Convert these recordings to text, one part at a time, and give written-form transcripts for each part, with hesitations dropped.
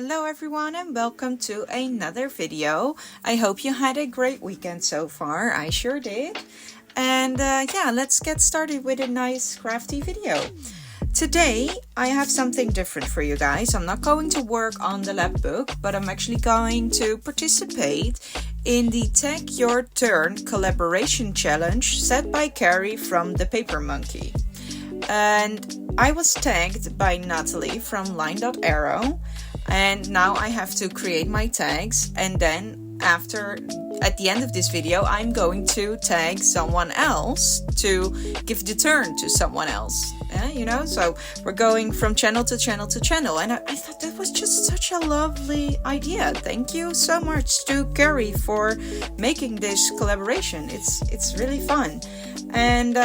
Hello everyone and welcome to another video. I hope you had a great weekend so far. I sure did. And yeah, let's get started with a nice crafty video. Today I have something different for you guys. I'm not going to work on the lab book, but I'm actually going to participate in the Tag Your Turn collaboration challenge set by Carrie from the Paper Monkey. And I was tagged by Nathalie from Line.Arrow, and now I have to create my tags, and then at the end of this video I'm going to tag someone else to give the turn to someone else. You know, so we're going from channel to channel to channel, and I thought that was just such a lovely idea. Thank you so much to Carrie for making this collaboration. It's really fun. And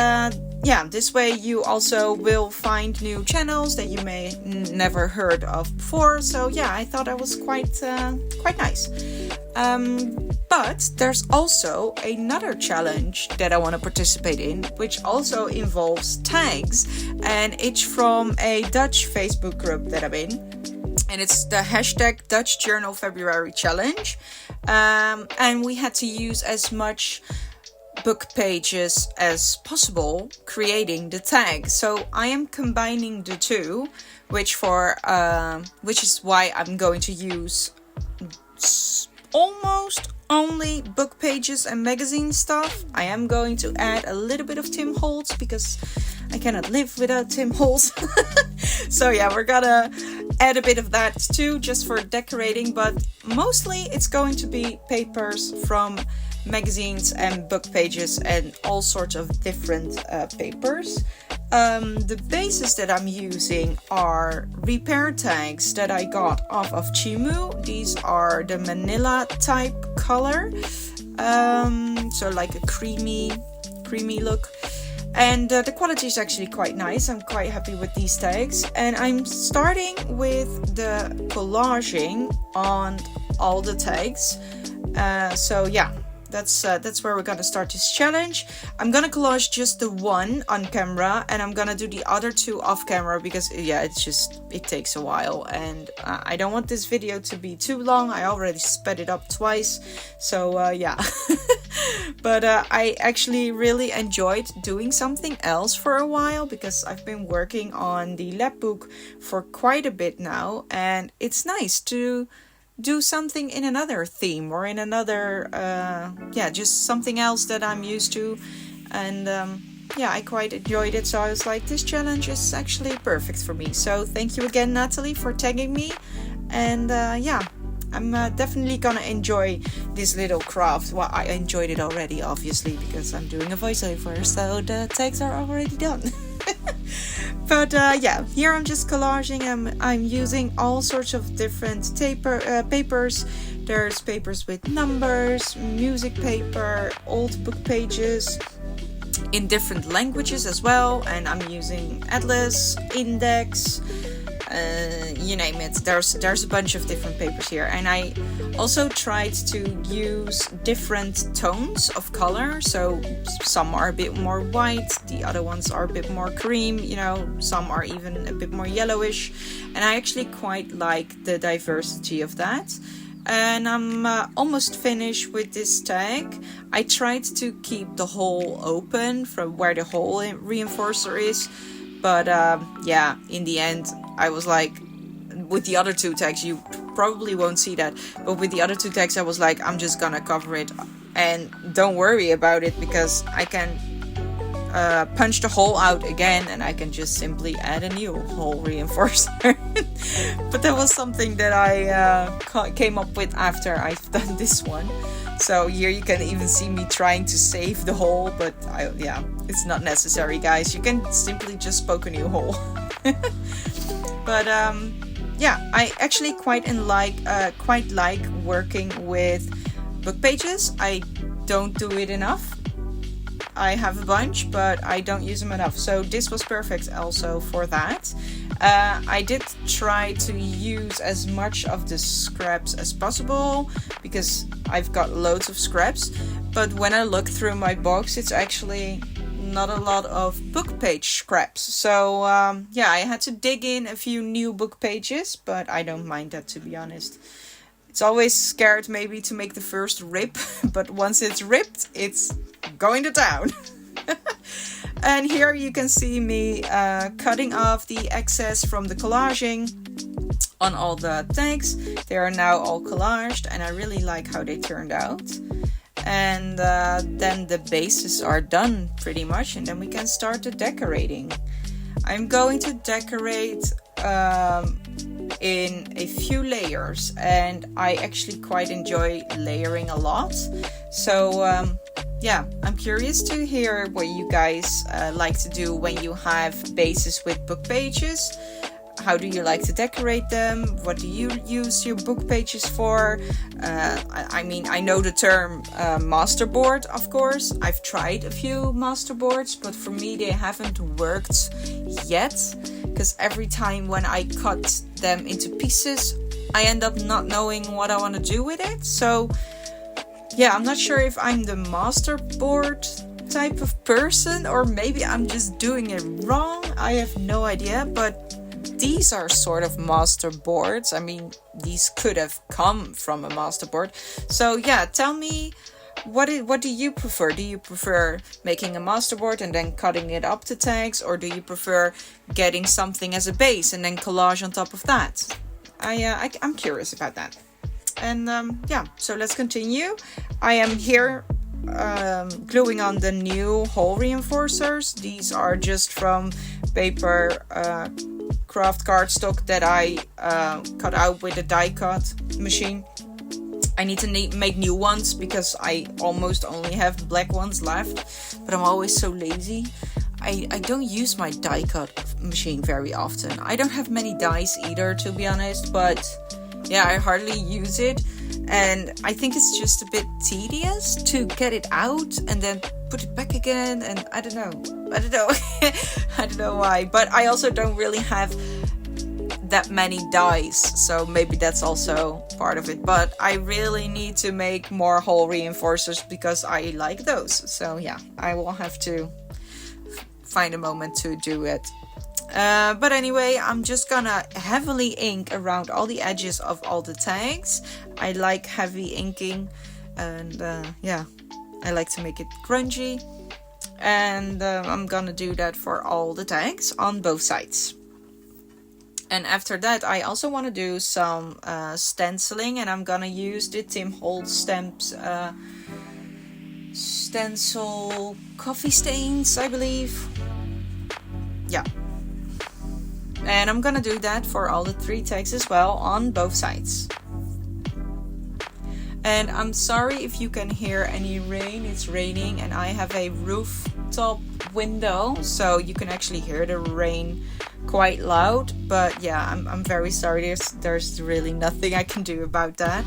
yeah, this way you also will find new channels that you may never heard of before. So yeah, I thought that was quite nice. But there's also another challenge that I want to participate in, which also involves tags, and it's from a Dutch Facebook group that I'm in, and it's the hashtag Dutch Journal February Challenge. And we had to use as much book pages as possible creating the tag. So I am combining the two, which is why I'm going to use almost only book pages and magazine stuff. I am going to add a little bit of Tim Holtz because I cannot live without Tim Holtz. So yeah, we're gonna add a bit of that too, just for decorating, but mostly it's going to be papers from magazines and book pages and all sorts of different papers. The bases that I'm using are repair tags that I got off of Chimu. These are the Manila type color, so like a creamy look, and the quality is actually quite nice. I'm quite happy with these tags, and I'm starting with the collaging on all the tags. So yeah, that's where we're gonna start this challenge. I'm gonna collage just the one on camera, and I'm gonna do the other two off camera because yeah, it takes a while, and I don't want this video to be too long. I already sped it up twice, so yeah. But I actually really enjoyed doing something else for a while, because I've been working on the lab book for quite a bit now, and it's nice to do something in another theme or in another yeah, just something else that I'm used to. And yeah, I quite enjoyed it, so I was like, this challenge is actually perfect for me. So thank you again, Nathalie, for tagging me. And yeah, I'm definitely gonna enjoy this little craft. Well, I enjoyed it already, obviously, because I'm doing a voiceover, so the tags are already done. But yeah, here I'm just collaging. I'm using all sorts of different papers. There's papers with numbers, music paper, old book pages in different languages as well, and I'm using Atlas, Index, you name it. There's a bunch of different papers here, and I also tried to use different tones of color. So some are a bit more white, the other ones are a bit more cream, you know, some are even a bit more yellowish, and I actually quite like the diversity of that. And I'm almost finished with this tag. I tried to keep the hole open from where the hole reinforcer is, but yeah, in the end I was like, with the other two tags, you probably won't see that, but with the other two tags I was like, I'm just gonna cover it and don't worry about it, because I can punch the hole out again and I can just simply add a new hole reinforcer. But that was something that I came up with after I've done this one. So here you can even see me trying to save the hole, but yeah, it's not necessary, guys. You can simply just poke a new hole. But yeah, I actually quite like working with book pages. I don't do it enough. I have a bunch, but I don't use them enough. So this was perfect also for that. I did try to use as much of the scraps as possible, because I've got loads of scraps. But when I look through my box, it's actually not a lot of book page scraps. So yeah, I had to dig in a few new book pages, but I don't mind that, to be honest. It's always scared maybe to make the first rip, but once it's ripped, it's going to town. And here you can see me cutting off the excess from the collaging on all the tags. They are now all collaged and I really like how they turned out. And then the bases are done pretty much, and then we can start the decorating. I'm going to decorate in a few layers, and I actually quite enjoy layering a lot. So yeah, I'm curious to hear what you guys like to do when you have bases with book pages. How do you like to decorate them? What do you use your book pages for? I mean, I know the term masterboard, of course. I've tried a few masterboards, but for me they haven't worked yet. Because every time when I cut them into pieces, I end up not knowing what I want to do with it. So yeah, I'm not sure if I'm the masterboard type of person, or maybe I'm just doing it wrong. I have no idea, but these are sort of masterboards. I mean, these could have come from a masterboard. So yeah, tell me, what do you prefer? Do you prefer making a masterboard and then cutting it up to tags, or do you prefer getting something as a base and then collage on top of that? I'm curious about that. And yeah, so let's continue. I am here gluing on the new hole reinforcers. These are just from paper craft cardstock that I cut out with a die cut machine. I need to make new ones because I almost only have black ones left, but I'm always so lazy. I don't use my die cut machine very often. I don't have many dies either, to be honest, but yeah, I hardly use it. And I think it's just a bit tedious to get it out and then put it back again. And I don't know. I don't know why. But I also don't really have that many dies. So maybe that's also part of it. But I really need to make more hole reinforcers because I like those. So yeah, I will have to find a moment to do it. But anyway, I'm just gonna heavily ink around all the edges of all the tags. I like heavy inking, and yeah, I like to make it grungy. And I'm gonna do that for all the tags on both sides. And after that, I also want to do some stenciling, and I'm gonna use the Tim Holtz stamps stencil coffee stains, I believe. Yeah. And I'm gonna do that for all the 3 tags as well on both sides. And I'm sorry if you can hear any rain. It's raining and I have a rooftop window, so you can actually hear the rain quite loud. But yeah, I'm very sorry. There's really nothing I can do about that.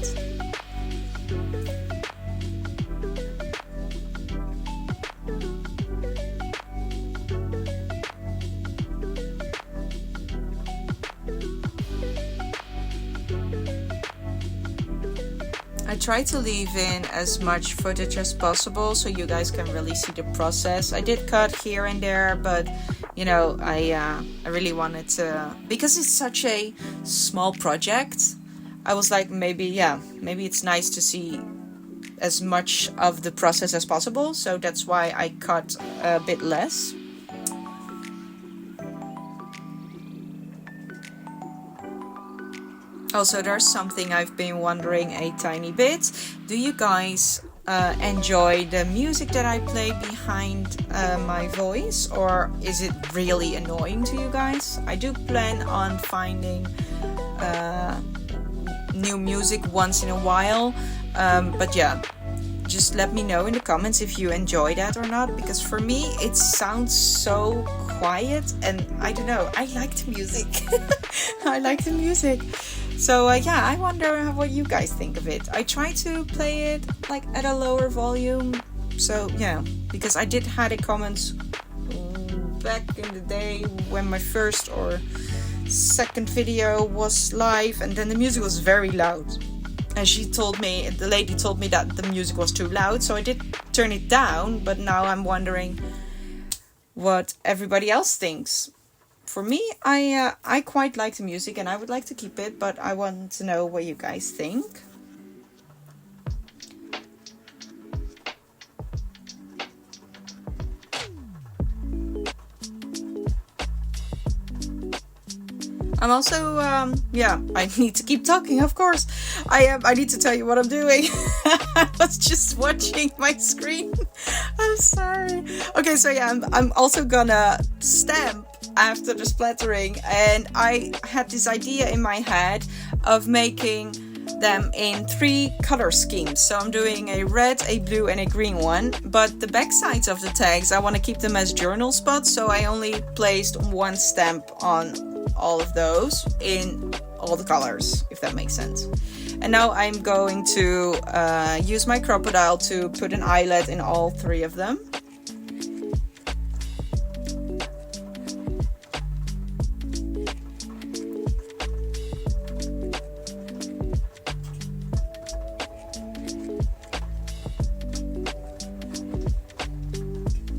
I try to leave in as much footage as possible so you guys can really see the process. I did cut here and there, but you know, I really wanted to, because it's such a small project, I was like, maybe it's nice to see as much of the process as possible. So that's why I cut a bit less. Also, there's something I've been wondering a tiny bit. Do you guys enjoy the music that I play behind my voice, or is it really annoying to you guys? I do plan on finding new music once in a while, but yeah, just let me know in the comments if you enjoy that or not, because for me it sounds so quiet, and I don't know, I like the music. I like the music. So yeah, I wonder what you guys think of it. I try to play it like at a lower volume. So yeah, because I did had a comment back in the day when my first or second video was live, and then the music was very loud. And the lady told me that the music was too loud, so I did turn it down. But now I'm wondering what everybody else thinks. For me, I quite like the music and I would like to keep it, but I want to know what you guys think. I'm also, I need to keep talking, of course. I need to tell you what I'm doing. I was just watching my screen. I'm sorry. Okay, so yeah, I'm also gonna stamp after the splattering. And I had this idea in my head of making them in 3 color schemes. So I'm doing a red, a blue and a green one. But the back sides of the tags, I want to keep them as journal spots. So I only placed 1 stamp on all of those in all the colors, if that makes sense. And now I'm going to use my crocodile to put an eyelet in all 3 of them.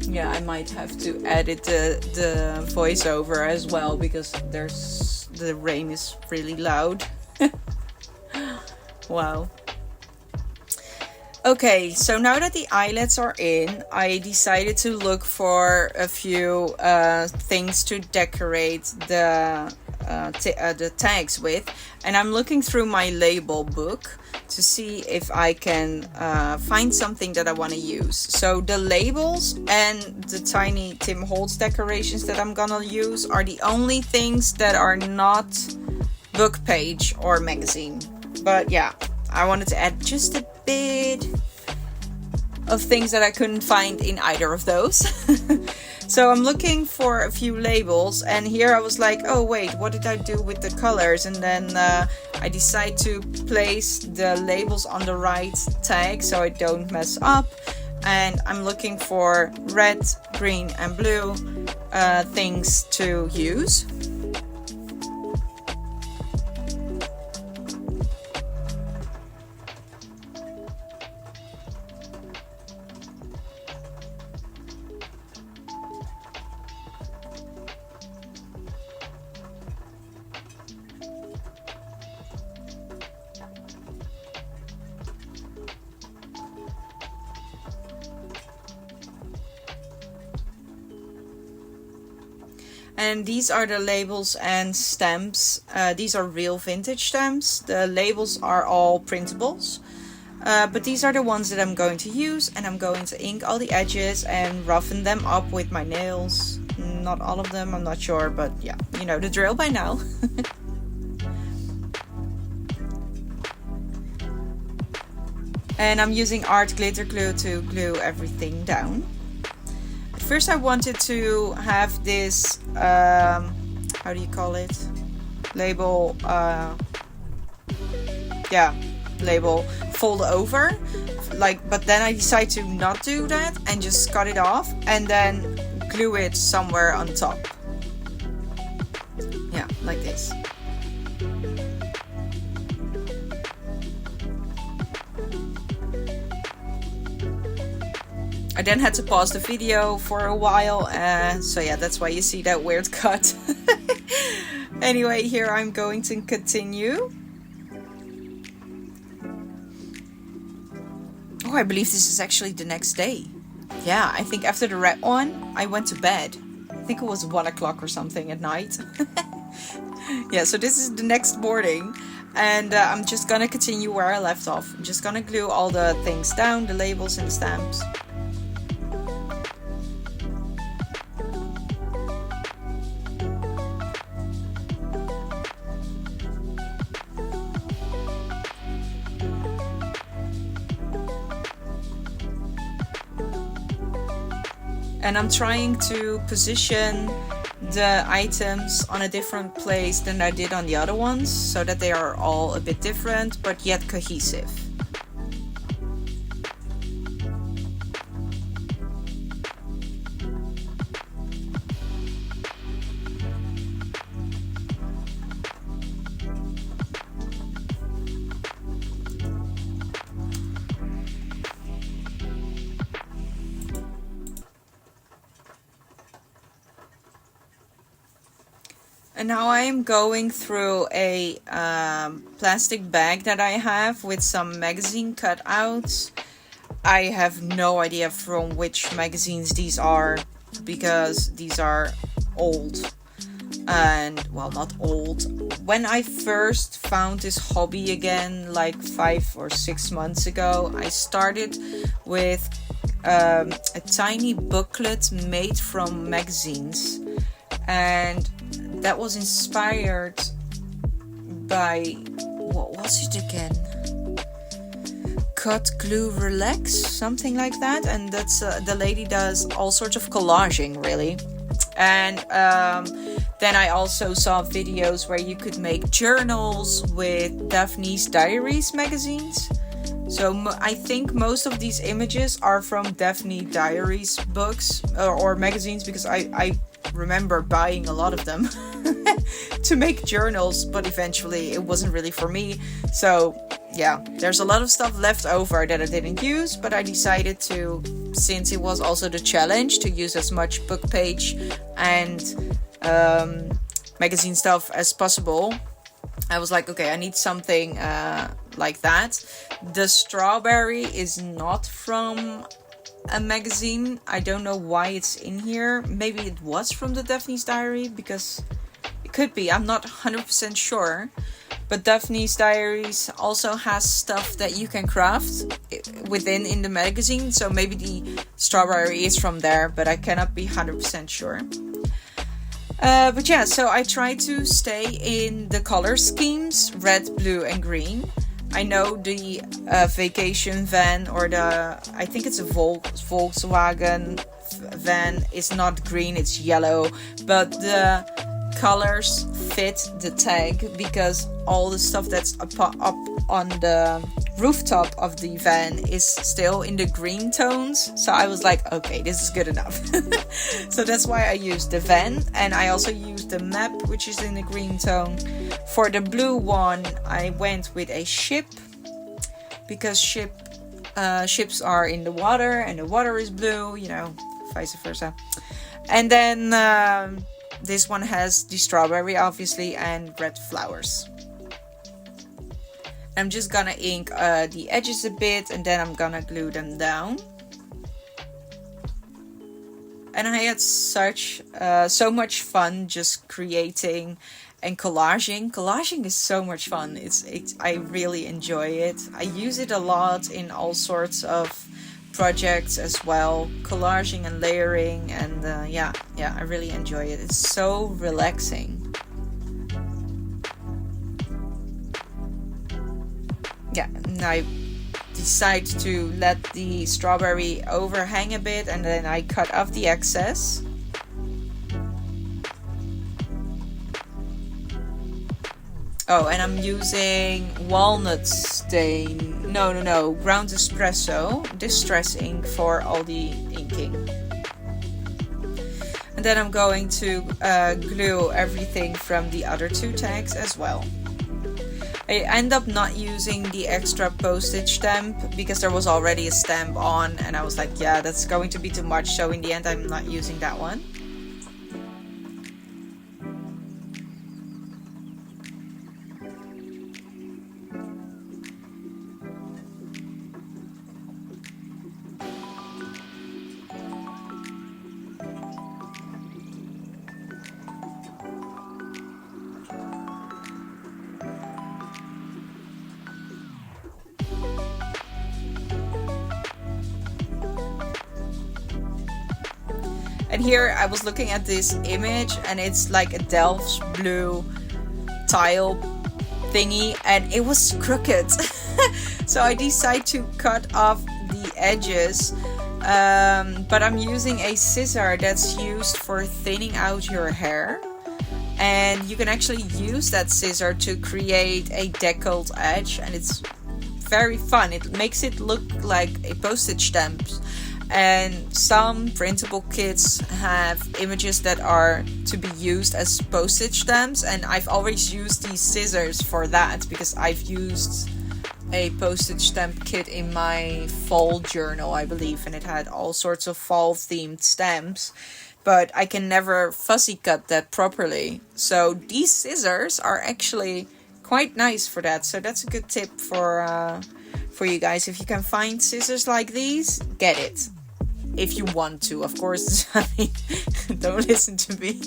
Yeah, I might have to edit the voiceover as well, because the rain is really loud. Wow. Okay, so now that the eyelets are in, I decided to look for a few things to decorate the tags with. And I'm looking through my label book to see if I can find something that I want to use. So the labels and the tiny Tim Holtz decorations that I'm gonna use are the only things that are not book page or magazine. But yeah, I wanted to add just a bit of things that I couldn't find in either of those. So I'm looking for a few labels, and here I was like, oh wait, what did I do with the colors? And then I decide to place the labels on the right tag so I don't mess up. And I'm looking for red, green and blue things to use. And these are the labels and stamps. These are real vintage stamps. The labels are all printables. But these are the ones that I'm going to use. And I'm going to ink all the edges and roughen them up with my nails. Not all of them, I'm not sure. But yeah, you know the drill by now. And I'm using art glitter glue to glue everything down. First I wanted to have this, how do you call it? Label, label fold over. But then I decided to not do that and just cut it off and then glue it somewhere on top. Yeah, like this. I then had to pause the video for a while, so yeah, that's why you see that weird cut. Anyway, here I'm going to continue. Oh, I believe this is actually the next day. Yeah, I think after the red one, I went to bed. I think it was 1 o'clock or something at night. Yeah, so this is the next morning. And I'm just gonna continue where I left off. I'm just gonna glue all the things down, the labels and the stamps. And I'm trying to position the items on a different place than I did on the other ones, so that they are all a bit different, but yet cohesive. And now I am going through a plastic bag that I have with some magazine cutouts. I have no idea from which magazines these are, because these are old. And, well, not old. When I first found this hobby again, like 5 or 6 months ago, I started with a tiny booklet made from magazines. And that was inspired by, what was it again? Cut, glue, relax, something like that. And that's the lady does all sorts of collaging, really. And then I also saw videos where you could make journals with Daphne's Diaries magazines. So I think most of these images are from Daphne Diaries books or magazines, because I remember buying a lot of them to make journals, but eventually it wasn't really for me. So yeah, there's a lot of stuff left over that I didn't use, but I decided to, since it was also the challenge to use as much book page and magazine stuff as possible, I was like, okay, I need something like that. The strawberry is not from a magazine. I don't know why it's in here. Maybe it was from the Daphne's Diary, because it could be. I'm not 100% sure. But Daphne's Diaries also has stuff that you can craft in the magazine. So maybe the strawberry is from there, but I cannot be 100% sure. But yeah, so I try to stay in the color schemes, red, blue and green. I know the vacation van, or I think it's a Volkswagen van, is not green, it's yellow. But the colors fit the tag, because all the stuff that's up on the rooftop of the van is still in the green tones. So I was like, okay, this is good enough. So that's why I used the van, and I also used the map, which is in the green tone. For the blue one, I went with a ship, because ships are in the water and the water is blue, vice versa. And then this one has the strawberry, obviously, and red flowers. I'm just gonna ink the edges a bit, and then I'm gonna glue them down. And I had so much fun just creating and collaging. Collaging is so much fun. I really enjoy it. I use it a lot in all sorts of projects as well. Collaging and layering, and yeah, I really enjoy it. It's so relaxing. Yeah, and I decide to let the strawberry overhang a bit, and then I cut off the excess. Oh, and I'm using walnut stain. No, ground espresso distress ink for all the inking. And then I'm going to glue everything from the other two tags as well. I end up not using the extra postage stamp, because there was already a stamp on, and I was like, yeah, that's going to be too much. So in the end, I'm not using that one. And here I was looking at this image, and it's like a Delft's blue tile thingy, and it was crooked. So I decided to cut off the edges, but I'm using a scissor that's used for thinning out your hair. And you can actually use that scissor to create a deckled edge, and it's very fun. It makes it look like a postage stamp. And some printable kits have images that are to be used as postage stamps, and I've always used these scissors for that, because I've used a postage stamp kit in my fall journal, I believe, and it had all sorts of fall themed stamps but I can never fussy cut that properly. So these scissors are actually quite nice for that. So that's a good tip for you guys. If you can find scissors like these, get it. If you want to, of course. I mean, don't listen to me.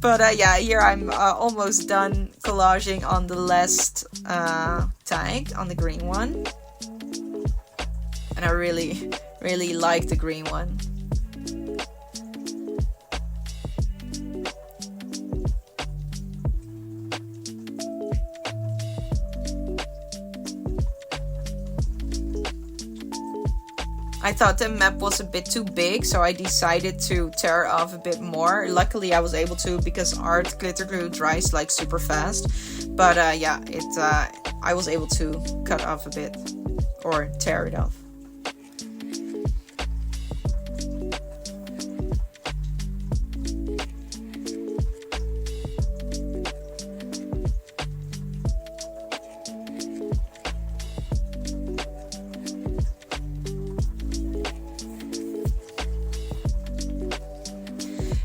But yeah, here I'm almost done collaging on the last tag, on the green one. And I really, really like the green one. I thought the map was a bit too big, so I decided to tear off a bit more. Luckily, I was able to, because art glitter glue dries like super fast. But yeah, I was able to cut off a bit, or tear it off.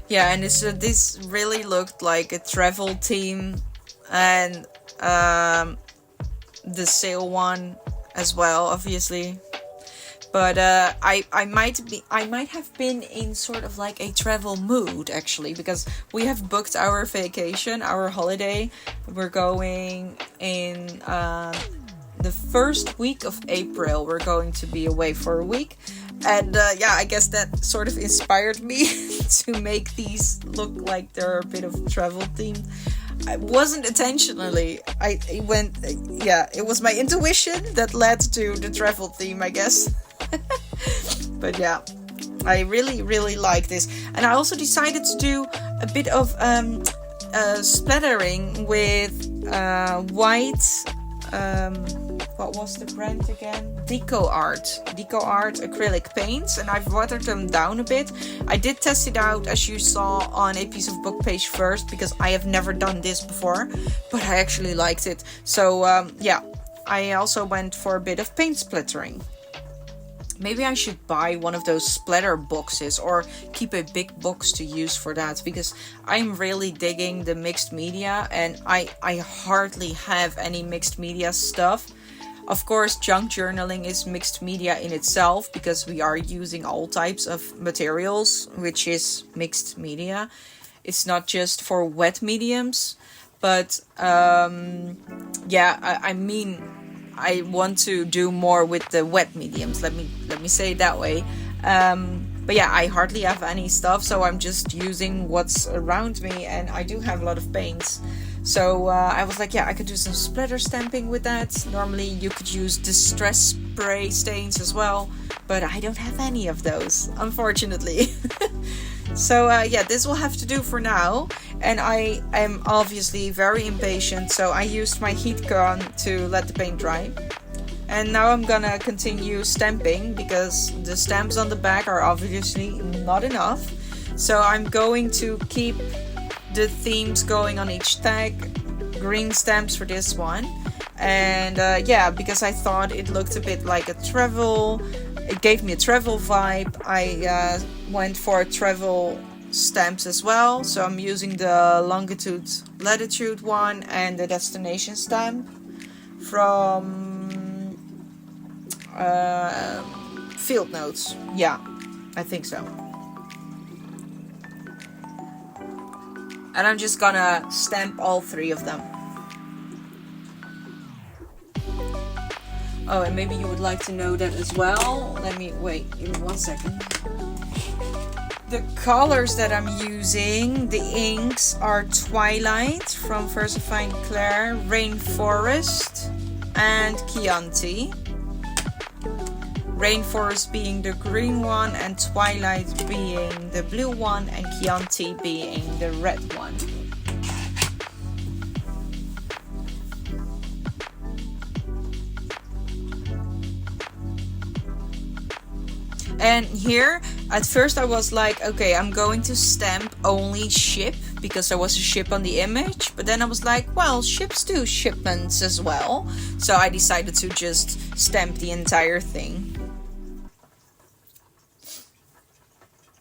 Yeah, and this really looked like a travel theme, and the sail one as well, obviously. But I might have been in sort of like a travel mood, actually, because we have booked our vacation, our holiday. We're going in the first week of April. We're going to be away for a week. And yeah, I guess that sort of inspired me to make these look like they're a bit of travel themed. It wasn't intentionally. It was my intuition that led to the travel theme, I guess. But yeah, I really, really like this. And I also decided to do a bit of splattering with white... what was the brand again? Deco Art acrylic paints, and I've watered them down a bit. I did test it out, as you saw, on a piece of book page first, because I have never done this before, but I actually liked it. So yeah, I also went for a bit of paint splattering. Maybe I should buy one of those splatter boxes, or keep a big box to use for that, because I'm really digging the mixed media, and I hardly have any mixed media stuff. Of course, junk journaling is mixed media in itself, because we are using all types of materials, which is mixed media. It's not just for wet mediums, but yeah, I mean, I want to do more with the wet mediums. Let me say it that way. But yeah, I hardly have any stuff, so I'm just using what's around me, and I do have a lot of paints. So I was like, yeah, I could do some splatter stamping with that. Normally you could use distress spray stains as well, but I don't have any of those, unfortunately. So yeah, this will have to do for now. And I am obviously very impatient, so I used my heat gun to let the paint dry. And now I'm gonna continue stamping, because the stamps on the back are obviously not enough. So I'm going to keep the themes going on each tag. Green stamps for this one. And yeah, because I thought it looked a bit like a travel. It gave me a travel vibe. I went for travel stamps as well. So I'm using the longitude, latitude one, and the destination stamp from Fieldnotes. Yeah, I think so. And I'm just gonna stamp all three of them. Oh, and maybe you would like to know that as well. Let me, wait, give me 1 second. The colors that I'm using, the inks, are Twilight from VersaFine Clair, Rainforrest, and Chianti. Rainforest being the green one, and Twilight being the blue one, and Chianti being the red one. And here, at first I was like, okay, I'm going to stamp only ship, because there was a ship on the image. But then I was like, well, ships do shipments as well. So I decided to just stamp the entire thing.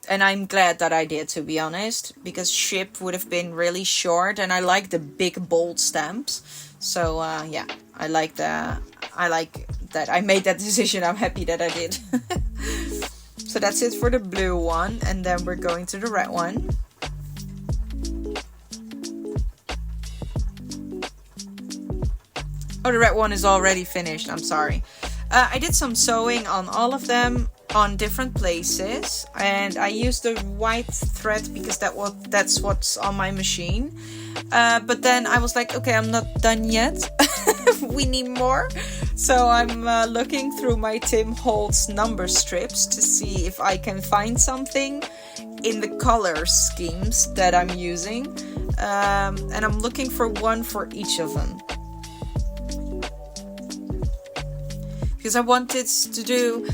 And I'm glad that I did, to be honest, because ship would have been really short, and I like the big bold stamps. So yeah, I like that I made that decision. I'm happy that I did. So that's it for the blue one, and then we're going to the red one. Oh, the red one is already finished. I'm sorry. I did some sewing on all of them on different places, and I used the white thread because that's what's on my machine. But then I was like, okay, I'm not done yet. We need more. So I'm looking through my Tim Holtz number strips to see if I can find something in the color schemes that I'm using. And I'm looking for one for each of them. Because I wanted to do,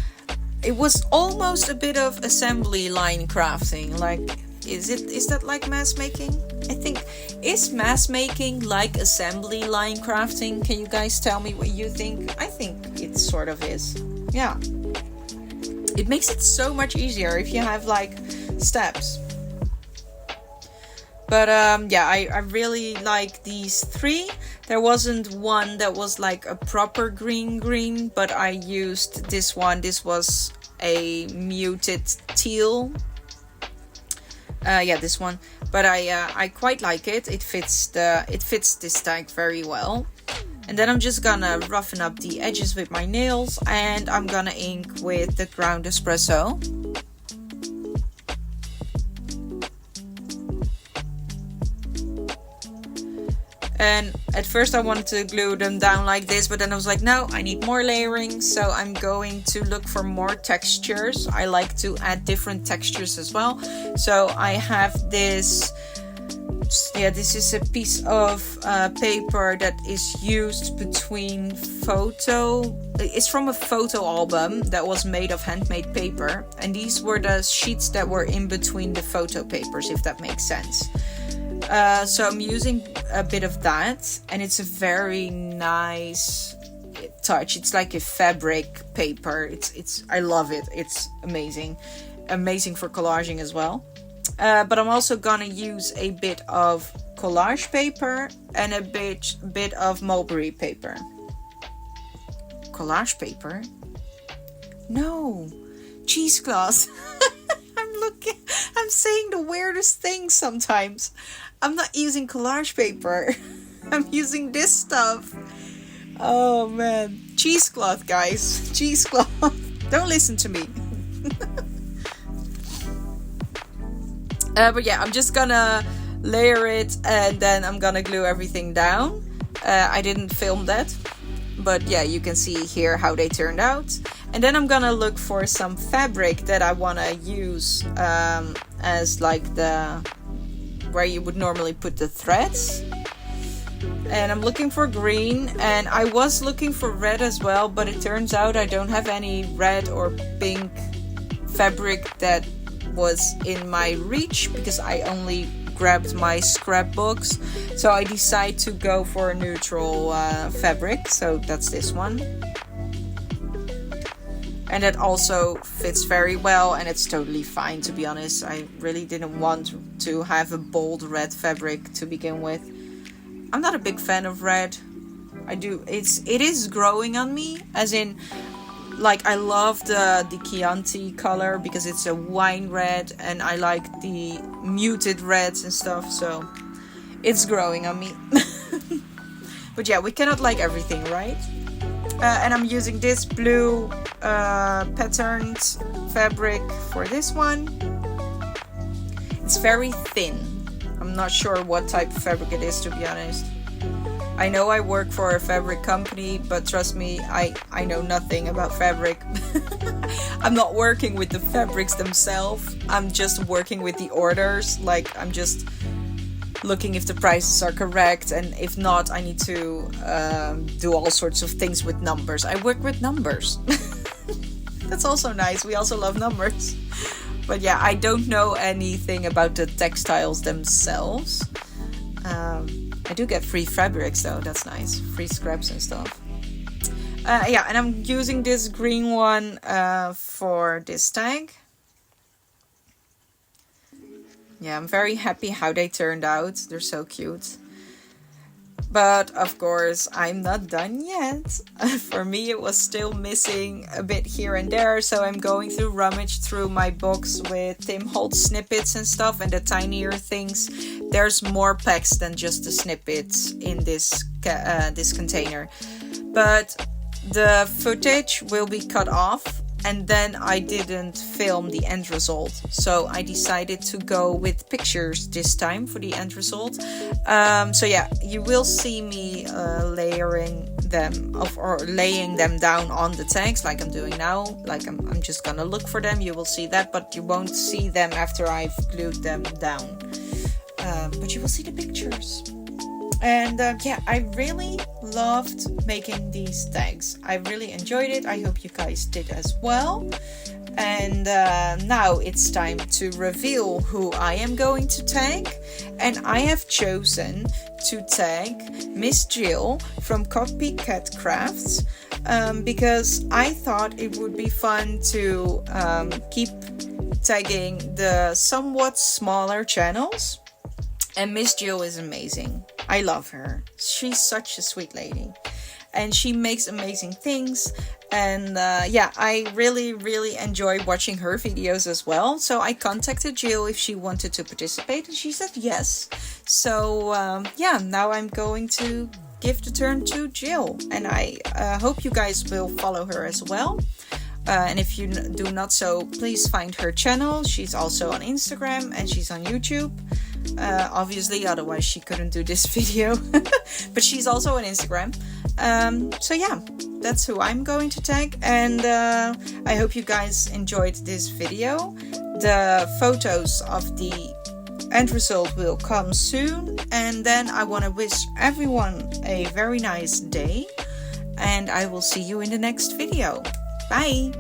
it was almost a bit of assembly line crafting. Like, is that like mass making? I think, is mass making like assembly line crafting? Can you guys tell me what you think? I think it sort of is. Yeah. It makes it so much easier if you have like steps. But yeah, I really like these three. There wasn't one that was like a proper green, but I used this one. This was a muted teal. Yeah, this one. But I quite like it. It fits this tag very well. And then I'm just gonna roughen up the edges with my nails, and I'm gonna ink with the ground espresso. And at first I wanted to glue them down like this, but then I was like, no, I need more layering. So I'm going to look for more textures. I like to add different textures as well. So I have this, yeah, this is a piece of paper that is used between it's from a photo album that was made of handmade paper. And these were the sheets that were in between the photo papers, if that makes sense. So I'm using a bit of that, and it's a very nice touch. It's like a fabric paper. I love it. It's amazing for collaging as well. But I'm also gonna use a bit of collage paper and a bit of mulberry paper. Collage paper? No, cheesecloth. I'm saying the weirdest things sometimes. I'm not using collage paper. I'm using this stuff. Oh man. Cheesecloth, guys. Cheesecloth. Don't listen to me. But yeah, I'm just gonna layer it, and then I'm gonna glue everything down. I didn't film that, but yeah, you can see here how they turned out. And then I'm gonna look for some fabric that I wanna use as like where you would normally put the threads. And I'm looking for green, and I was looking for red as well, but it turns out I don't have any red or pink fabric that was in my reach, because I only grabbed my scrapbooks. So I decided to go for a neutral fabric, so that's this one. And it also fits very well, and it's totally fine, to be honest. I really didn't want to have a bold red fabric to begin with. I'm not a big fan of red. It is growing on me, as in, like, I love the Chianti color because it's a wine red, and I like the muted reds and stuff, so it's growing on me. But yeah, we cannot like everything, right? And I'm using this blue patterned fabric for this one. It's very thin. I'm not sure what type of fabric it is, to be honest. I know I work for a fabric company, but trust me, I know nothing about fabric. I'm not working with the fabrics themselves. I'm just working with the orders. Like, I'm just looking if the prices are correct, and if not, I need to do all sorts of things with numbers. I work with numbers. That's also nice. We also love numbers. But yeah, I don't know anything about the textiles themselves. I do get free fabrics though, that's nice. Free scraps and stuff. Yeah, and I'm using this green one for this tag. yeah, I'm very happy how they turned out. They're so cute. But of course, I'm not done yet. For me, it was still missing a bit here and there. So I'm going through, rummage through my box with Tim Holtz snippets and stuff. And the tinier things, there's more packs than just the snippets in this container. But the footage will be cut off. And then I didn't film the end result. So I decided to go with pictures this time for the end result. So yeah, you will see me layering them or laying them down on the tags like I'm doing now. Like I'm just gonna look for them. You will see that, but you won't see them after I've glued them down. But you will see the pictures. And yeah, I really loved making these tags. I really enjoyed it. I hope you guys did as well. And now it's time to reveal who I am going to tag. And I have chosen to tag Miss Jill from Copycat Crafts because I thought it would be fun to keep tagging the somewhat smaller channels. And Miss Jill is amazing. I love her. She's such a sweet lady. And she makes amazing things. And yeah, I really, really enjoy watching her videos as well. So I contacted Jill if she wanted to participate. And she said yes. So yeah, now I'm going to give the turn to Jill. And I hope you guys will follow her as well. And if you do not so, please find her channel. She's also on Instagram and she's on YouTube. Obviously, otherwise she couldn't do this video. But she's also on Instagram. So yeah, that's who I'm going to tag. And I hope you guys enjoyed this video. The photos of the end result will come soon. And then I want to wish everyone a very nice day. And I will see you in the next video. Bye!